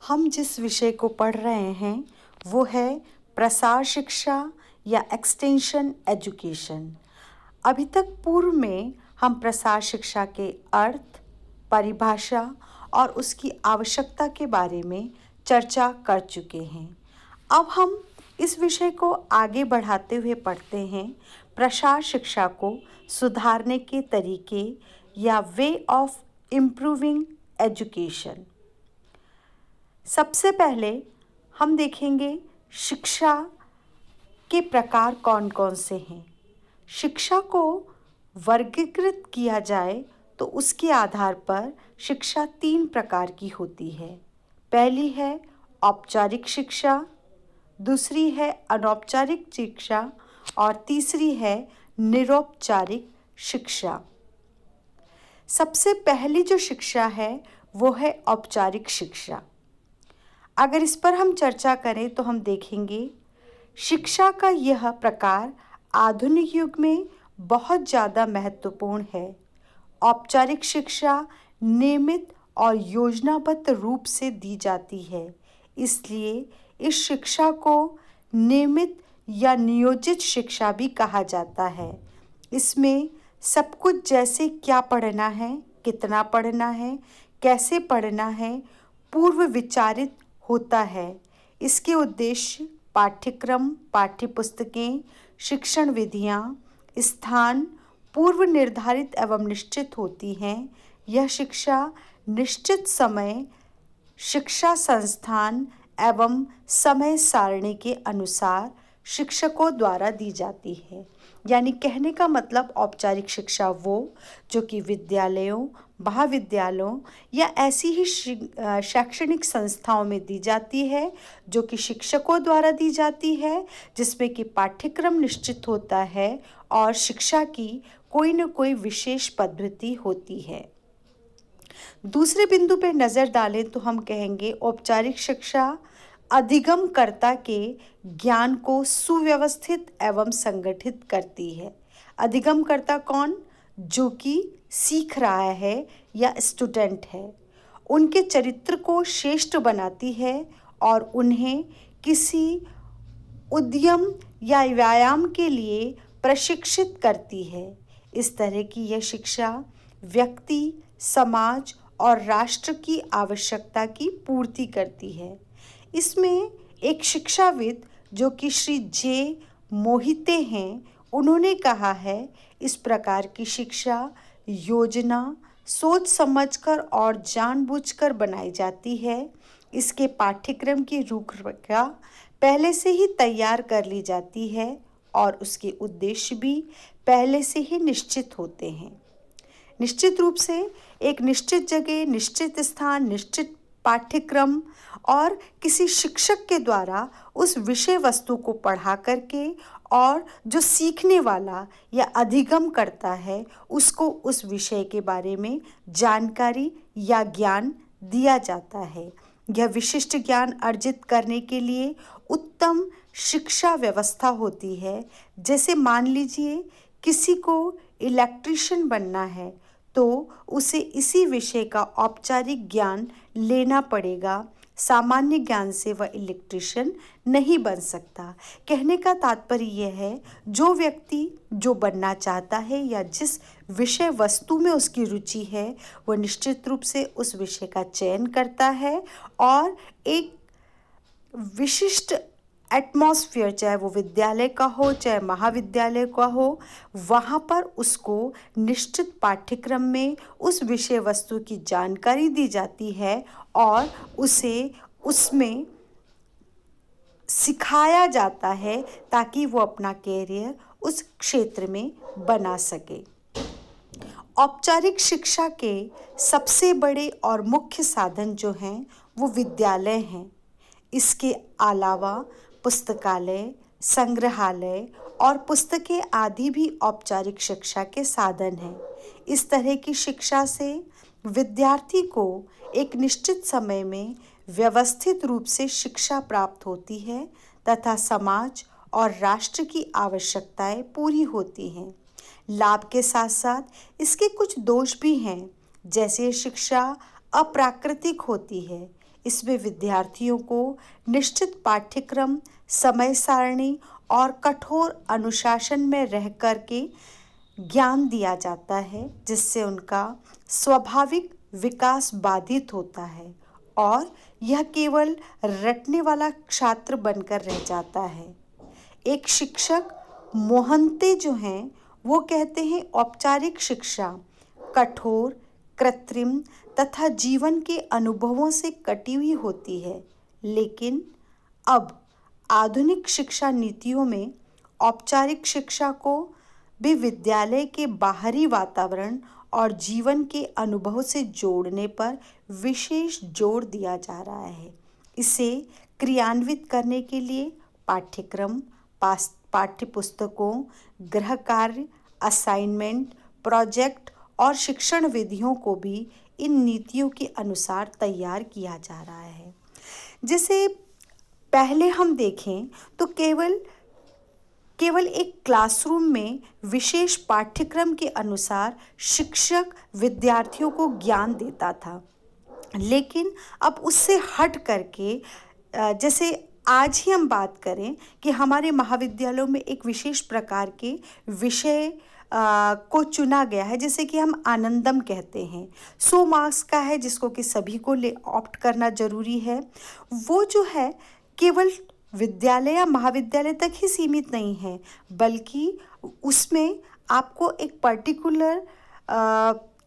हम जिस विषय को पढ़ रहे हैं वो है प्रसार शिक्षा या एक्सटेंशन एजुकेशन। अभी तक पूर्व में हम प्रसार शिक्षा के अर्थ, परिभाषा और उसकी आवश्यकता के बारे में चर्चा कर चुके हैं। अब हम इस विषय को आगे बढ़ाते हुए पढ़ते हैं प्रसार शिक्षा को सुधारने के तरीके या वे ऑफ इम्प्रूविंग एजुकेशन। सबसे पहले हम देखेंगे शिक्षा के प्रकार कौन कौन से हैं। शिक्षा को वर्गीकृत किया जाए तो उसके आधार पर शिक्षा 3 प्रकार की होती है। पहली है औपचारिक शिक्षा, दूसरी है अनौपचारिक शिक्षा और तीसरी है निरौपचारिक शिक्षा। सबसे पहली जो शिक्षा है वो है औपचारिक शिक्षा। अगर इस पर हम चर्चा करें तो हम देखेंगे शिक्षा का यह प्रकार आधुनिक युग में बहुत ज़्यादा महत्वपूर्ण है। औपचारिक शिक्षा नियमित और योजनाबद्ध रूप से दी जाती है, इसलिए इस शिक्षा को नियमित या नियोजित शिक्षा भी कहा जाता है। इसमें सब कुछ जैसे क्या पढ़ना है, कितना पढ़ना है, कैसे पढ़ना है, पूर्व विचारित होता है। इसके उद्देश्य पाठ्यक्रम, पाठ्यपुस्तकें, शिक्षण विधियाँ, स्थान पूर्व निर्धारित एवं निश्चित होती हैं। यह शिक्षा निश्चित समय, शिक्षा संस्थान एवं समय सारणी के अनुसार शिक्षकों द्वारा दी जाती है। यानी कहने का मतलब औपचारिक शिक्षा वो जो कि विद्यालयों, महाविद्यालयों या ऐसी ही शैक्षणिक संस्थाओं में दी जाती है जो कि शिक्षकों द्वारा दी जाती है, जिसमें कि पाठ्यक्रम निश्चित होता है और शिक्षा की कोई न कोई विशेष पद्धति होती है। दूसरे बिंदु पर नज़र डालें तो हम कहेंगे औपचारिक शिक्षा अधिगमकर्ता के ज्ञान को सुव्यवस्थित एवं संगठित करती है। अधिगमकर्ता कौन? जो कि सीख रहा है या स्टूडेंट है। उनके चरित्र को श्रेष्ठ बनाती है और उन्हें किसी उद्यम या व्यायाम के लिए प्रशिक्षित करती है। इस तरह की यह शिक्षा व्यक्ति, समाज और राष्ट्र की आवश्यकता की पूर्ति करती है। इसमें एक शिक्षाविद जो कि श्री जे मोहिते हैं, उन्होंने कहा है इस प्रकार की शिक्षा योजना सोच समझकर और जानबूझकर बनाई जाती है। इसके पाठ्यक्रम की रूपरेखा पहले से ही तैयार कर ली जाती है और उसके उद्देश्य भी पहले से ही निश्चित होते हैं। निश्चित रूप से एक निश्चित जगह, निश्चित स्थान, निश्चित पाठ्यक्रम और किसी शिक्षक के द्वारा उस विषय वस्तु को पढ़ा करके और जो सीखने वाला या अधिगम करता है उसको उस विषय के बारे में जानकारी या ज्ञान दिया जाता है। यह विशिष्ट ज्ञान अर्जित करने के लिए उत्तम शिक्षा व्यवस्था होती है। जैसे मान लीजिए किसी को इलेक्ट्रीशियन बनना है तो उसे इसी विषय का औपचारिक ज्ञान लेना पड़ेगा। सामान्य ज्ञान से वह इलेक्ट्रीशियन नहीं बन सकता। कहने का तात्पर्य यह है जो व्यक्ति जो बनना चाहता है या जिस विषय वस्तु में उसकी रुचि है वह निश्चित रूप से उस विषय का चयन करता है और एक विशिष्ट एटमॉस्फेयर, चाहे वो विद्यालय का हो चाहे महाविद्यालय का हो, वहाँ पर उसको निश्चित पाठ्यक्रम में उस विषय वस्तु की जानकारी दी जाती है और उसे उसमें सिखाया जाता है ताकि वो अपना कैरियर उस क्षेत्र में बना सके। औपचारिक शिक्षा के सबसे बड़े और मुख्य साधन जो हैं वो विद्यालय हैं। इसके अलावा पुस्तकालय, संग्रहालय और पुस्तकें आदि भी औपचारिक शिक्षा के साधन हैं। इस तरह की शिक्षा से विद्यार्थी को एक निश्चित समय में व्यवस्थित रूप से शिक्षा प्राप्त होती है तथा समाज और राष्ट्र की आवश्यकताएं पूरी होती हैं। लाभ के साथ साथ इसके कुछ दोष भी हैं, जैसे शिक्षा अप्राकृतिक होती है। इसमें विद्यार्थियों को निश्चित पाठ्यक्रम, समय सारणी और कठोर अनुशासन में रह कर के ज्ञान दिया जाता है, जिससे उनका स्वाभाविक विकास बाधित होता है और यह केवल रटने वाला छात्र बनकर रह जाता है। एक शिक्षक मोहंते जो हैं वो कहते हैं, औपचारिक शिक्षा कठोर, कृत्रिम तथा जीवन के अनुभवों से कटी हुई होती है, लेकिन अब आधुनिक शिक्षा नीतियों में औपचारिक शिक्षा को भी विद्यालय के बाहरी वातावरण और जीवन के अनुभव से जोड़ने पर विशेष जोर दिया जा रहा है। इसे क्रियान्वित करने के लिए पाठ्यक्रम, पाठ्यपुस्तकों, गृह कार्य, असाइनमेंट, प्रोजेक्ट और शिक्षण विधियों को भी इन नीतियों के अनुसार तैयार किया जा रहा है। जैसे पहले हम देखें तो केवल एक क्लासरूम में विशेष पाठ्यक्रम के अनुसार शिक्षक विद्यार्थियों को ज्ञान देता था, लेकिन अब उससे हट करके जैसे आज ही हम बात करें कि हमारे महाविद्यालयों में एक विशेष प्रकार के विषय को चुना गया है, जैसे कि हम आनंदम कहते हैं, 100 मार्क्स का है, जिसको कि सभी को ऑप्ट करना जरूरी है। वो जो है केवल विद्यालय या महाविद्यालय तक ही सीमित नहीं है, बल्कि उसमें आपको एक पर्टिकुलर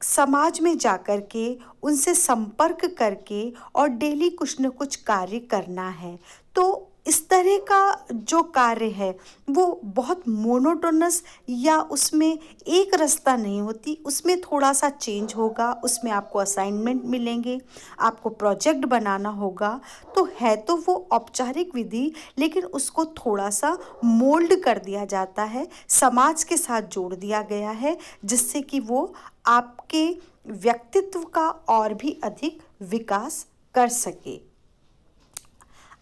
समाज में जाकर के उनसे संपर्क करके और डेली कुछ न कुछ कार्य करना है। तो इस तरह का जो कार्य है वो बहुत मोनोटोनस या उसमें एक रास्ता नहीं होती, उसमें थोड़ा सा चेंज होगा, उसमें आपको असाइनमेंट मिलेंगे, आपको प्रोजेक्ट बनाना होगा। तो है तो वो औपचारिक विधि, लेकिन उसको थोड़ा सा मोल्ड कर दिया जाता है, समाज के साथ जोड़ दिया गया है, जिससे कि वो आपके व्यक्तित्व का और भी अधिक विकास कर सके।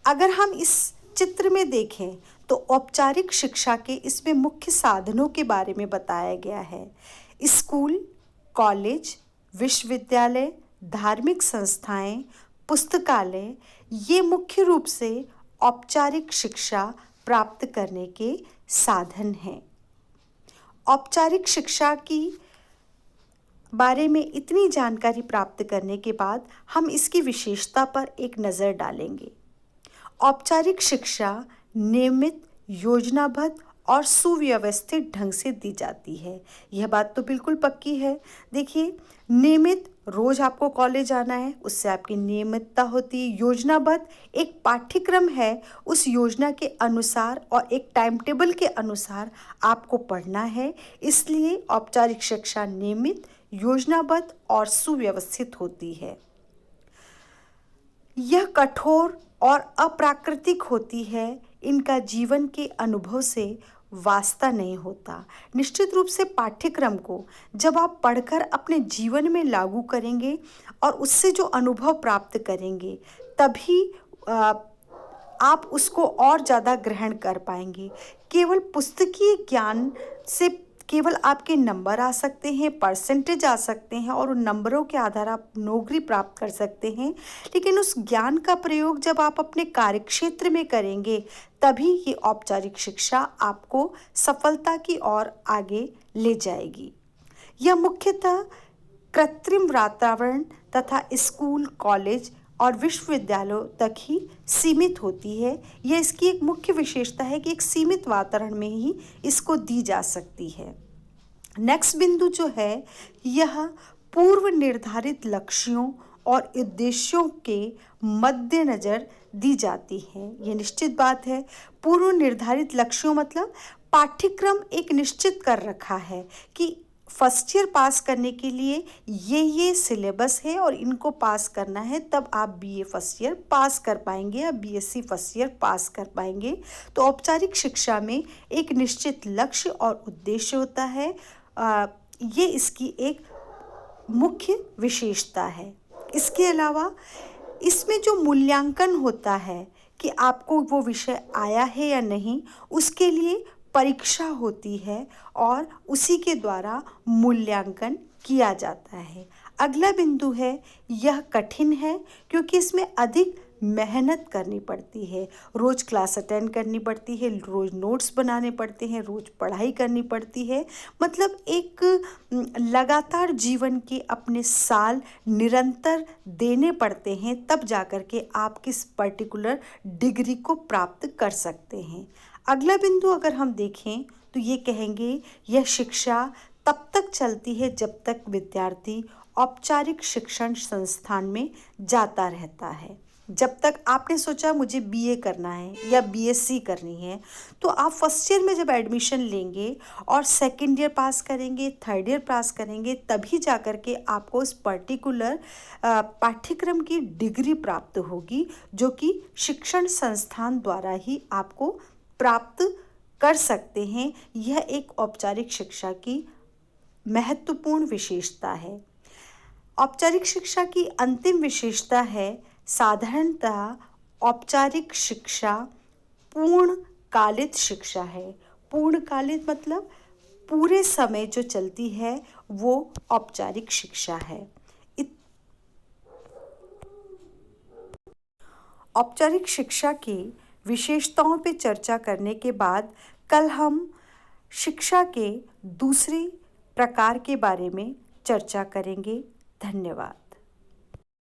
अगर हम इस चित्र में देखें तो औपचारिक शिक्षा के इसमें मुख्य साधनों के बारे में बताया गया है। स्कूल, कॉलेज, विश्वविद्यालय, धार्मिक संस्थाएं, पुस्तकालय, ये मुख्य रूप से औपचारिक शिक्षा प्राप्त करने के साधन हैं। औपचारिक शिक्षा की बारे में इतनी जानकारी प्राप्त करने के बाद हम इसकी विशेषता पर एक नज़र डालेंगे। औपचारिक शिक्षा नियमित, योजनाबद्ध और सुव्यवस्थित ढंग से दी जाती है। यह बात तो बिल्कुल पक्की है। देखिए, नियमित, रोज आपको कॉलेज आना है, उससे आपकी नियमितता होती है। योजनाबद्ध, एक पाठ्यक्रम है, उस योजना के अनुसार और एक टाइम टेबल के अनुसार आपको पढ़ना है, इसलिए औपचारिक शिक्षा नियमित, योजनाबद्ध और सुव्यवस्थित होती है। यह कठोर और अप्राकृतिक होती है, इनका जीवन के अनुभव से वास्ता नहीं होता। निश्चित रूप से पाठ्यक्रम को जब आप पढ़कर अपने जीवन में लागू करेंगे और उससे जो अनुभव प्राप्त करेंगे, तभी आप उसको और ज़्यादा ग्रहण कर पाएंगे। केवल पुस्तकीय ज्ञान से केवल आपके नंबर आ सकते हैं, परसेंटेज आ सकते हैं और उन नंबरों के आधार आप नौकरी प्राप्त कर सकते हैं, लेकिन उस ज्ञान का प्रयोग जब आप अपने कार्यक्षेत्र में करेंगे, तभी ये औपचारिक शिक्षा आपको सफलता की ओर आगे ले जाएगी। यह मुख्यतः कृत्रिम वातावरण तथा स्कूल, कॉलेज और विश्वविद्यालयों तक ही सीमित होती है। यह इसकी एक मुख्य विशेषता है कि एक सीमित वातावरण में ही इसको दी जा सकती है। नेक्स्ट बिंदु जो है, यह पूर्व निर्धारित लक्ष्यों और उद्देश्यों के मद्देनजर दी जाती है। यह निश्चित बात है। पूर्व निर्धारित लक्ष्यों मतलब पाठ्यक्रम एक निश्चित कर रखा है कि फर्स्ट ईयर पास करने के लिए ये सिलेबस है और इनको पास करना है, तब आप बीए फर्स्ट ईयर पास कर पाएंगे या बीएससी फर्स्ट ईयर पास कर पाएंगे। तो औपचारिक शिक्षा में एक निश्चित लक्ष्य और उद्देश्य होता है। ये इसकी एक मुख्य विशेषता है। इसके अलावा इसमें जो मूल्यांकन होता है कि आपको वो विषय आया है या नहीं, उसके लिए परीक्षा होती है और उसी के द्वारा मूल्यांकन किया जाता है। अगला बिंदु है, यह कठिन है क्योंकि इसमें अधिक मेहनत करनी पड़ती है। रोज़ क्लास अटेंड करनी पड़ती है, रोज़ नोट्स बनाने पड़ते हैं, रोज़ पढ़ाई करनी पड़ती है। मतलब एक लगातार जीवन के अपने साल निरंतर देने पड़ते हैं, तब जाकर के आप किस पर्टिकुलर डिग्री को प्राप्त कर सकते हैं। अगला बिंदु अगर हम देखें तो ये कहेंगे, यह शिक्षा तब तक चलती है जब तक विद्यार्थी औपचारिक शिक्षण संस्थान में जाता रहता है। जब तक आपने सोचा मुझे बीए करना है या बीएससी करनी है, तो आप फर्स्ट ईयर में जब एडमिशन लेंगे और सेकंड ईयर पास करेंगे, थर्ड ईयर पास करेंगे, तभी जा कर के आपको इस पर्टिकुलर पाठ्यक्रम की डिग्री प्राप्त होगी, जो कि शिक्षण संस्थान द्वारा ही आपको प्राप्त कर सकते हैं। यह एक औपचारिक शिक्षा की महत्वपूर्ण विशेषता है। औपचारिक शिक्षा की अंतिम विशेषता है, साधारणतः औपचारिक शिक्षा पूर्णकालिक शिक्षा है। पूर्णकालिक मतलब पूरे समय जो चलती है वो औपचारिक शिक्षा है। औपचारिक शिक्षा की विशेषताओं पे चर्चा करने के बाद कल हम शिक्षा के दूसरे प्रकार के बारे में चर्चा करेंगे। धन्यवाद।